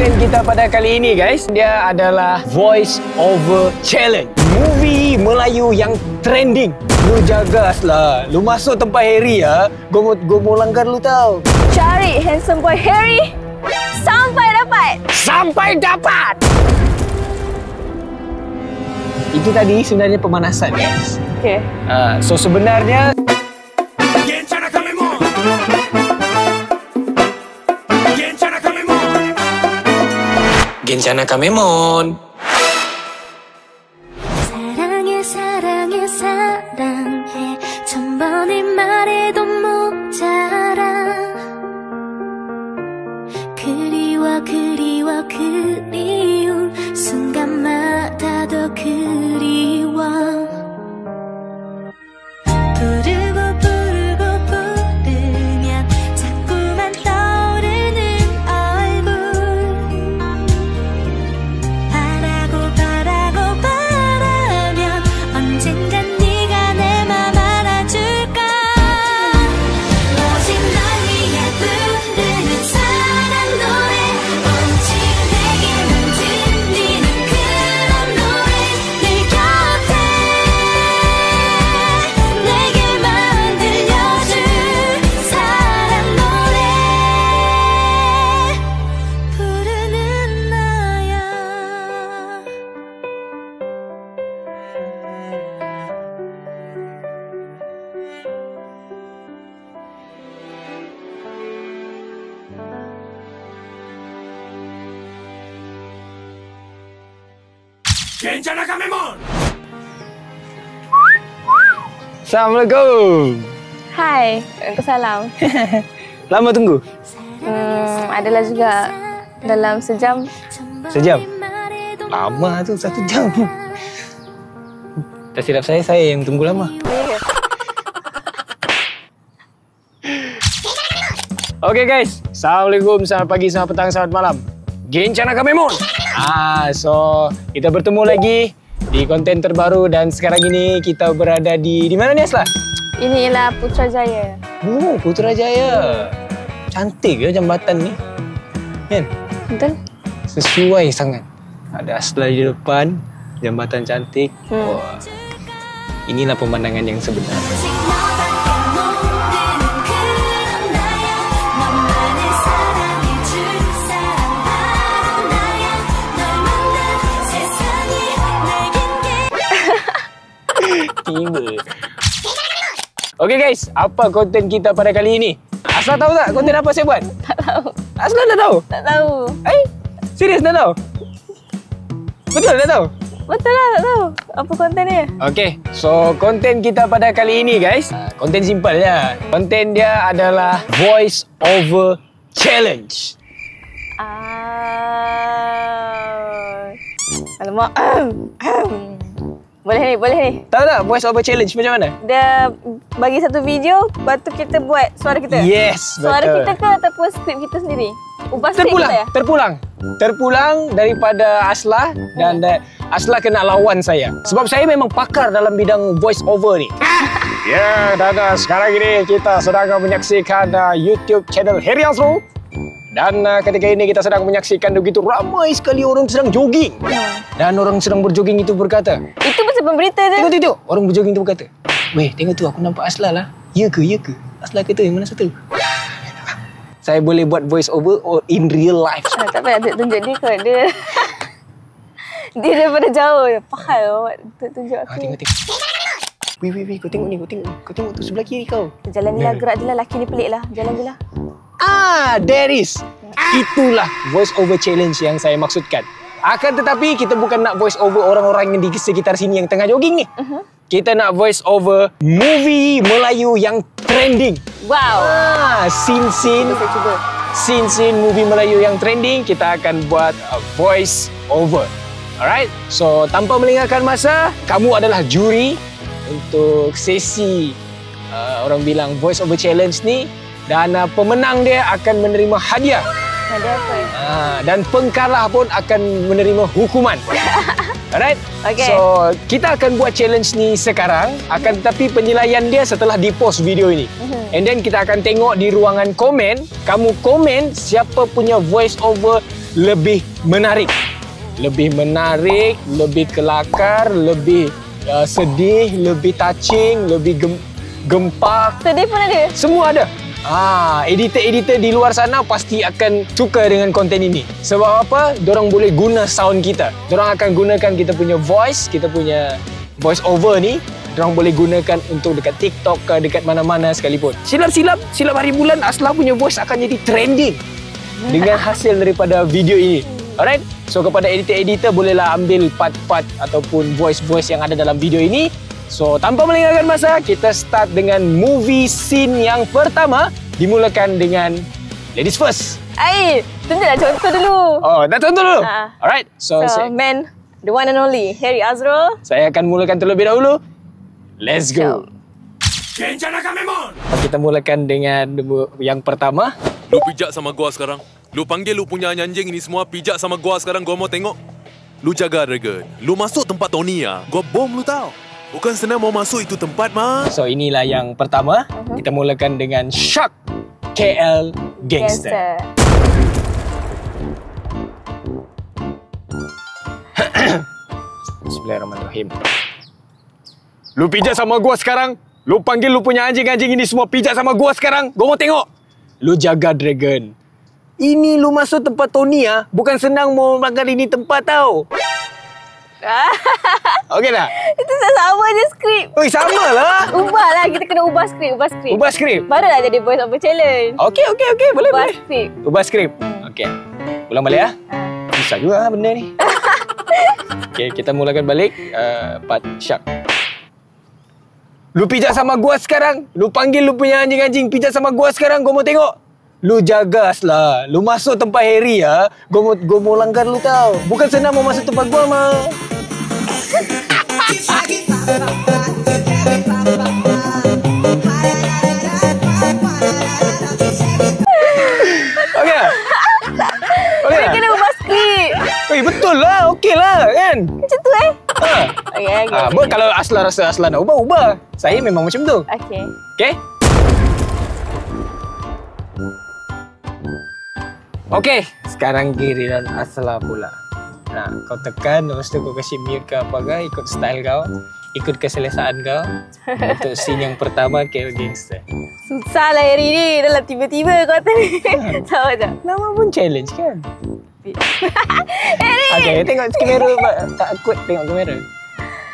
Konten kita pada kali ini guys, dia adalah Voice Over Challenge. Movie Melayu yang trending. Lu jagas lah. Lu masuk tempat Harry ya. Gue mau langgar lu tau. Cari handsome boy Harry sampai dapat. Sampai dapat. Itu tadi sebenarnya pemanasan guys. Okay. So sebenarnya Gencana Kamemon. 사랑해 사랑해 사랑해 천번을 말해도 모자라 그리워 그리워 그리운 순간마다 더 그리워 부르고 부르고 부르면 자꾸만 떠오르는 얼굴 바라고 바라고 바라면 언젠간 네가 내 맘 알아줄까 오직 널 위해 부르는 사랑 노래 오직 내게만 들리는 그런 노래 늘 곁에 내게만 들려줄 사랑 노래 부르는 나야 Gencana Kamemon. Assalamualaikum. Hai, Waalaikumsalam. Lama tunggu? Adalah juga dalam sejam. Sejam? Lama tu, 1 jam. Tak silap saya yang tunggu lama. Okay guys, Assalamualaikum, selamat pagi, selamat petang, selamat malam. Gencana Kamemon. So kita bertemu lagi di konten terbaru dan sekarang ini kita berada di mana ni Asla? Ini ialah Putrajaya. Oh, Putrajaya. Cantik ya jambatan ni. Kan? Betul? Sesuai sangat. Ada Asla di depan, jambatan cantik. Wah. Inilah pemandangan yang sebenar. Tiba. Okay guys, apa konten kita pada kali ini? Asla tahu tak konten apa saya buat? Tak tahu. Asla dah tahu? Tak tahu. Serius dah tahu? Betul dah tahu? Betul lah, tak tahu. Apa konten dia? Okay, so konten kita pada kali ini guys, konten simple je. Konten dia adalah Voice Over Challenge. Alamak. Boleh ni. Tahu tak Voice Over Challenge macam mana? Dia bagi satu video, lepas tu kita buat suara kita. Yes, Suara betul. kita ke ataupun skrip kita sendiri? Ubah skrip kita ya? Terpulang daripada Asla dan Asla kena lawan saya. Sebab saya memang pakar dalam bidang voice over ni. Ya, dan sekarang ini kita sedang menyaksikan YouTube channel Harry Aslo. Dan ketika ini kita sedang menyaksikan begitu ramai sekali orang sedang jogging. Dan orang sedang berjogging itu berkata, Itu macam pemberita je. Tengok. Orang berjogging itu berkata, weh, tengok tu aku nampak Asla lah. Ya ke? Asla kata yang mana satu? Saya boleh buat voice over or in real life. Tak payah tunjuk dia kot. Dia daripada jauh je. Pahal tunjuk aku. Tengok. Weh, kau tengok ni. Kau tengok tu sebelah kiri kau. Jalan je lah, gerak je lah. Laki ni pelik lah. Jalan je lah. There is. Itulah voice over challenge yang saya maksudkan. Akan tetapi kita bukan nak voice over orang-orang yang di sekitar sini yang tengah jogging ni. Kita nak voice over movie Melayu yang trending. Wow. Scene Saya cuba. Scene movie Melayu yang trending, kita akan buat voice over. Alright? So, tanpa melengahkan masa, kamu adalah juri untuk sesi orang bilang voice over challenge ni. Dan pemenang dia akan menerima hadiah. Hadiah apa? Dan pengkalah pun akan menerima hukuman. Alright? Okay. So, kita akan buat challenge ni sekarang. Akan tetapi penilaian dia setelah di-post video ini. And then kita akan tengok di ruangan komen. Kamu komen siapa punya voice over lebih menarik. Lebih menarik, lebih kelakar, lebih sedih, lebih touching, lebih gempak. Sedih pun ada. Semua ada. Editor-editor di luar sana pasti akan suka dengan konten ini. Sebab apa? Diorang boleh guna sound kita. Diorang akan gunakan kita punya voice, kita punya voice over ni. Diorang boleh gunakan untuk dekat TikTok ke dekat mana-mana sekalipun. Silap hari bulan Aslah punya voice akan jadi trending dengan hasil daripada video ini. Alright? So kepada editor-editor bolehlah ambil part-part ataupun voice-voice yang ada dalam video ini. So tanpa melengahkan masa, kita start dengan movie scene yang pertama. Dimulakan dengan ladies first. Tunjuklah contoh dulu. Oh, dah contoh dulu? Alright. So man, the one and only, Harry Azrul. Saya akan mulakan terlebih dahulu. Let's go. Kita mulakan dengan yang pertama. Lu pijak sama gua sekarang. Lu panggil lu punya anjing ini semua pijak sama gua sekarang. Gua mau tengok. Lu jaga Dragon. Lu masuk tempat Tony gua bom lu tahu. Bukan senang mau masuk itu tempat mah. So inilah yang pertama. Kita mulakan dengan Shark KL Gangster. Bismillahirrahmanirrahim. Lu pijak sama gua sekarang. Lu panggil lu punya anjing-anjing ini semua pijak sama gua sekarang. Gua mau tengok. Lu jaga Dragon. Ini lu masuk tempat Tony bukan senang mau makan ini tempat tau. Okey tak? Itu sama je skrip. Oi, sama lah. Ubahlah, kita kena ubah skrip. Ubah skrip. Barulah jadi voice over challenge. Okey. Boleh. Ubah skrip. Ubah skrip. Okey. Ulang balik Susah juga benda ni. Okey, kita mulakan balik part Shark. Lu pijak sama gua sekarang. Lu panggil lu punya anjing-anjing pijak sama gua sekarang. Gua mau tengok. Lu jaga Aslah. Lu masuk tempat Harry Gua mau langgar lu tau. Bukan senang mau masuk tempat gua mah. Okey tak? Kena ubah skrip. Betul lah. Okey lah kan? Macam tu Okay. Kalau Aslah rasa Aslah nak ubah. Saya memang macam tu. Okay? Okey, sekarang giliran Aslah pula. Kau tekan, lepas tu kau kasih mute ke apa ke, ikut style kau, ikut keselesaan kau. Untuk scene yang pertama, KL Gangster. Susah lah hari ni, dalam tiba-tiba kau tadi. Sabar je. Nama pun challenge kan? Harry! Okey, tengok kamera. Takut tengok kamera.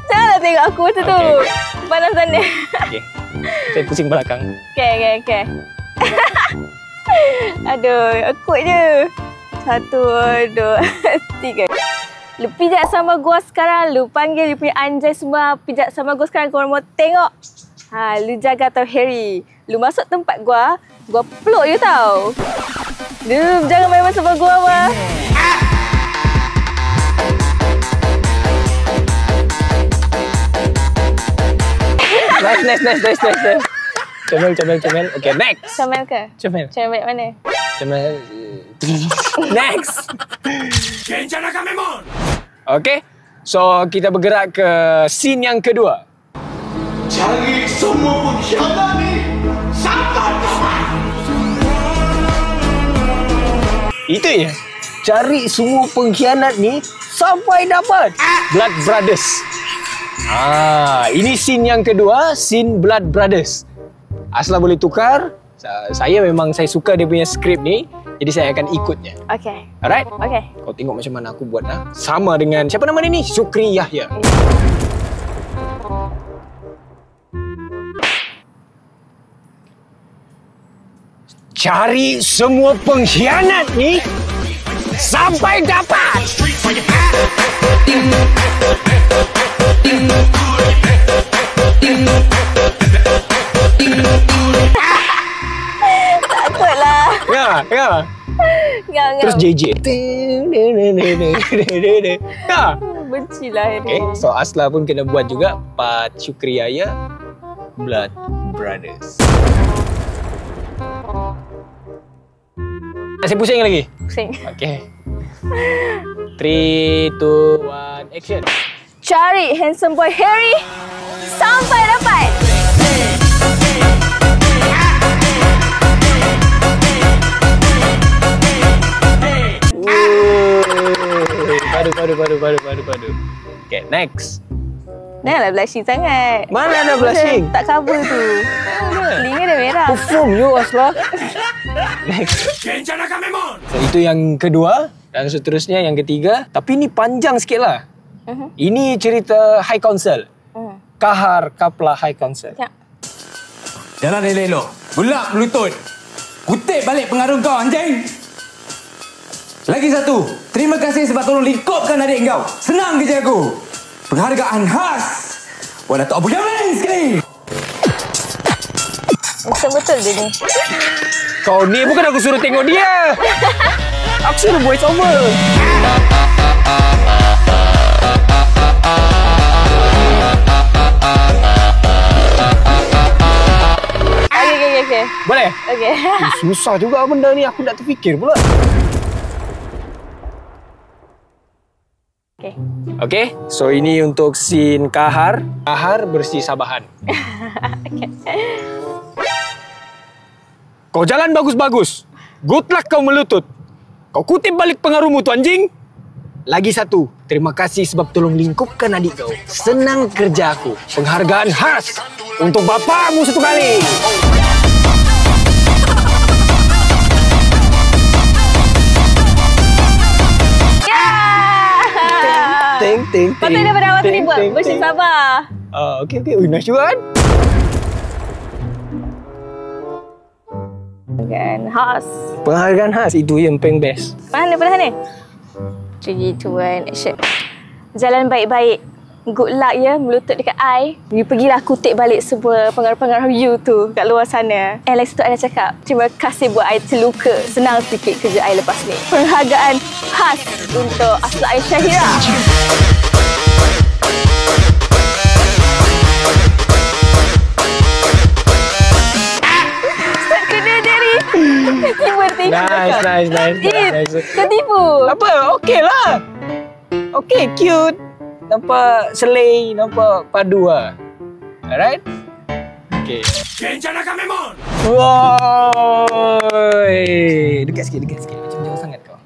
Janganlah tengok aku macam tu. Panasan dia. Okey, saya pusing belakang. Okay. Aduh, akut je. 1, 2, 3. Lu pijak sama gua sekarang. Lu panggil lu punya anjay semua pijak sama gua sekarang. Korang mau tengok. Lu jaga tau Harry. Lu masuk tempat gua peluk you tau. Lu jangan main sama gua mah. Nice. Comel. Okay, next. Comel ke? Comel mana? Comel. Next. Okay. So, kita bergerak ke scene yang kedua. Cari semua pengkhianat ni sampai dapat. Itu ya. Cari semua pengkhianat ni sampai dapat. Blood Brothers. Ini scene yang kedua, scene Blood Brothers. Aslah boleh tukar. Saya suka dia punya skrip ni. Jadi saya akan ikutnya. Okay. Alright? Okay. Kau tengok macam mana aku buat sama dengan siapa nama dia ni? Syukri Yahya. Cari semua pengkhianat ni sampai dapat. Takutlah. Ya. Terus JJ. Bencilah Harry. Okay, so Aslah pun kena buat juga part Syukri Yahya, Blood Brothers. Masih pusing lagi? Pusing. Okay. 3, 2, 1, action. Cari handsome boy Harry sampai dapat. Padu. Okay, next. Janganlah blushing sangat. Mana ada blushing? Tak cover tu. Telinga dah merah. Perform you, Asla. Next. So, itu yang kedua. Dan seterusnya yang ketiga. Tapi ni panjang sikit lah. Ini cerita High Council. Kahar Kapla High Council. Ya. Jalan elok-elok. Bulak lutut. Kutip balik pengaruh kau, anjing. Lagi satu. Terima kasih sebab tolong lingkupkan adik kau. Senang kerja aku. Penghargaan khas. Wah, Datuk Abu Yamin sekali. Betul dia ni. Kau ni bukan aku suruh tengok dia. Aku suruh voice over. Okay. Boleh? Okay. Susah juga benda ni. Aku nak terfikir pula. Okay. Okay, so ini untuk scene Kahar. Kahar bersih Sabahan. Kau jalan bagus-bagus. Good luck kau melutut. Kau kutip balik pengaruhmu tu anjing. Lagi satu, terima kasih sebab tolong lingkupkan adik kau. Senang kerja aku. Penghargaan khas untuk bapakmu satu kali. Ting. Patut daripada awal tadi buat bersih Sabah. Okay. Nice juga kan? Penghargaan khas. Penghargaan khas itu yang paling best. Perlahan ni. 3, 2, 1, action. Jalan baik-baik. Good luck ya, melutut dekat I. You pergilah kutip balik semua pengaruh-pengaruh you tu kat luar sana. And lagi satu I nak cakap, terima kasih buat I terluka. Senang sikit kerja I lepas ni. Penghargaan khas untuk Asla Syahira. Kena dari Nice. Kau tipu. Apa? Okey lah. Okey, cute. Nampak selai, nampak padu lah. Alright? Okay. Woi, dekat sikit. Macam jauh sangat kau.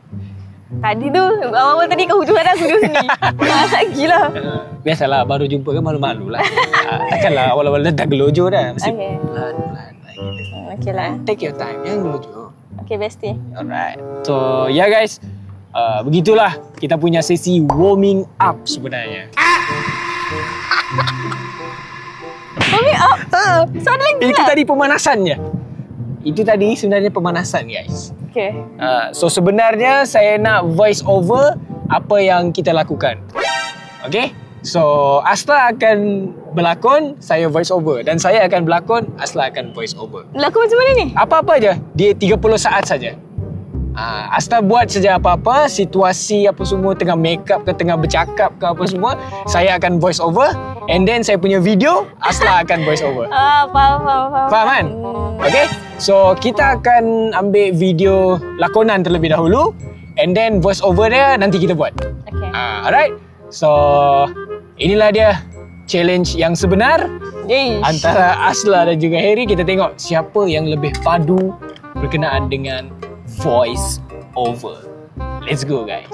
Tadi tu, awal-awal tadi kau hujung ada aku duduk sini. Gila. Biasalah, baru jumpa kan malu-malu lah. Takkanlah awal-awal dah gelojo dah. Mesti Okay. pelan-pelan lah gitu. Okay lah. Take your time, jangan gelojo. Okay, bestie. Alright. So, yeah guys. Begitulah kita punya sesi warming up sebenarnya. Warming up? Sound lagi Itu lah. tadi pemanasannya. Itu tadi sebenarnya pemanasan guys. Okay. So sebenarnya saya nak voice over apa yang kita lakukan. Okay? So Asla akan berlakon, saya voice over. Dan saya akan berlakon, Asla akan voice over. Laku macam mana ni? Apa-apa je, dia 30 saat saja. Asla buat saja apa-apa, situasi apa semua, tengah make up ke, tengah bercakap ke apa semua, saya akan voice over. And then saya punya video, Asla akan voice over. Faham. Faham kan? Okay? So kita akan ambil video lakonan terlebih dahulu. And then voice over dia nanti kita buat. Okay. Alright? So inilah dia challenge yang sebenar antara Asla dan juga Harry. Kita tengok siapa yang lebih padu berkenaan dengan voice over. Let's go guys.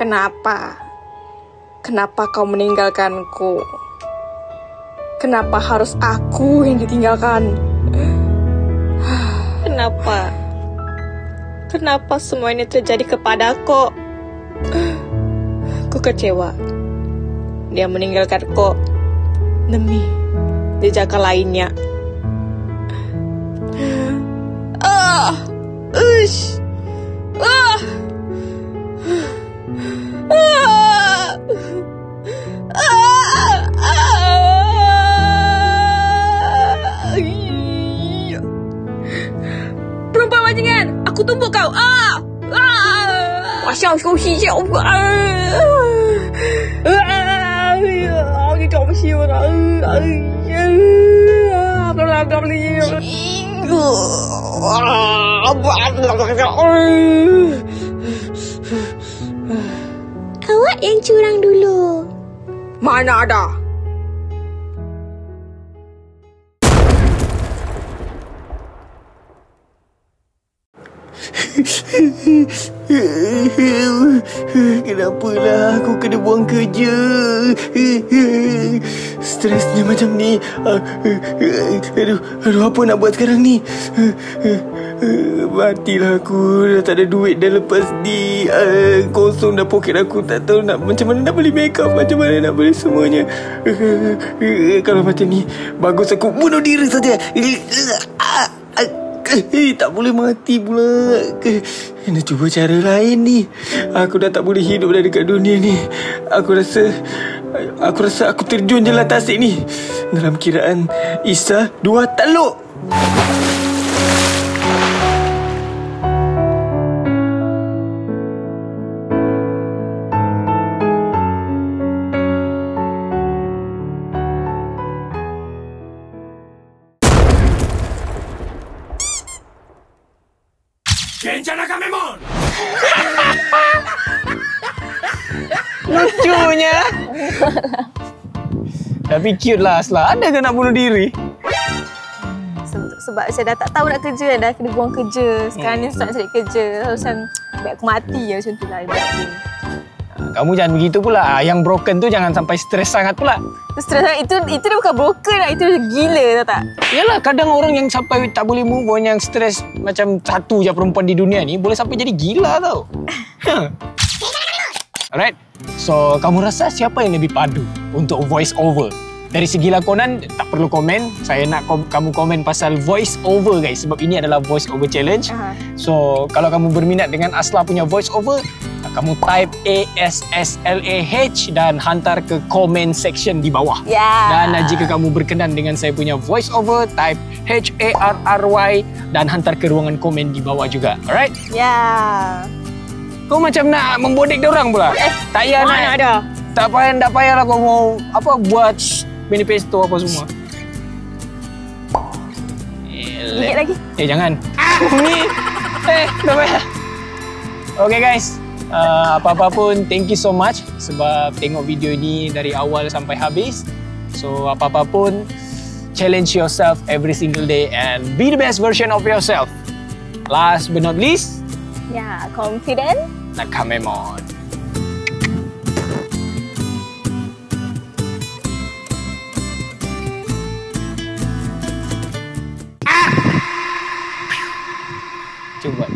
Kenapa? Kenapa kau meninggalkanku? Kenapa harus aku yang ditinggalkan? Kenapa? Kenapa semua ini terjadi kepadaku? Aku kecewa. Dia meninggalkanku demi jejak lainnya. Ush. Perempuan bajingan, aku tumbuk kau. Masya kau hijau. Kau masih Awak yang curang dulu. mana ada? Kenapalah aku kena buang kerja? Stresnya macam ni. Aduh, apa nak buat sekarang ni? Matilah aku. Dah tak ada duit dah lepas ni. Kosong dah poket aku. Tak tahu macam mana nak beli makeup, macam mana nak beli semuanya. Kalau macam ni, bagus aku bunuh diri saja. Tak boleh mati pula. Kena cuba cara lain ni. Aku dah tak boleh hidup dah dekat dunia ni. Aku rasa aku terjun je lah tasik ni. Dalam kiraan Isa 2 taluk. Lucunya. Tapi cute lah Asla. Ada ke nak bunuh diri? Sebab saya dah tak tahu nak kerja, dah kena buang kerja. Sekarang ni start cari kerja. Macam baik aku mati lah macam tu lah. Kamu jangan begitu pula. Yang broken tu jangan sampai stres sangat pula. Stres itu dia bukan broken lah. Itu gila, tahu tak? Yalah, kadang orang yang sampai tak boleh move on, yang stres macam satu je perempuan di dunia ni, boleh sampai jadi gila tau. Alright. So, kamu rasa siapa yang lebih padu untuk voice over? Dari segi lakonan, tak perlu komen. Saya nak kamu komen pasal voice over, guys. Sebab ini adalah voice over challenge. So, kalau kamu berminat dengan Asla punya voice over, kamu type ASSLAH dan hantar ke comment section di bawah. Dan jika kamu berkenan dengan saya punya voice over, type HARRY dan hantar ke ruangan komen di bawah juga. Alright? Kau macam nak membodek diorang pula. Tak payah nak. Mana ada? Tak payahlah kau mau buat manifesto apa semua. Sikit lagi. Jangan. Ni. Tak payah. Okay guys. Apa-apa pun, thank you so much sebab tengok video ni dari awal sampai habis. So apa-apa pun, challenge yourself every single day and be the best version of yourself. Last but not least, confident. Nakamemon. Cuba.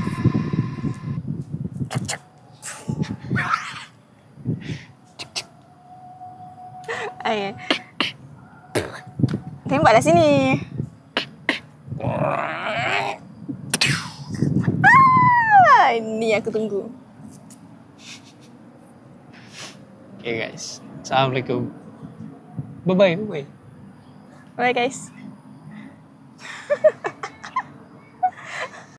Tembaklah sini. Ini aku tunggu. Okay guys. Assalamualaikum. Bye-bye. Bye guys.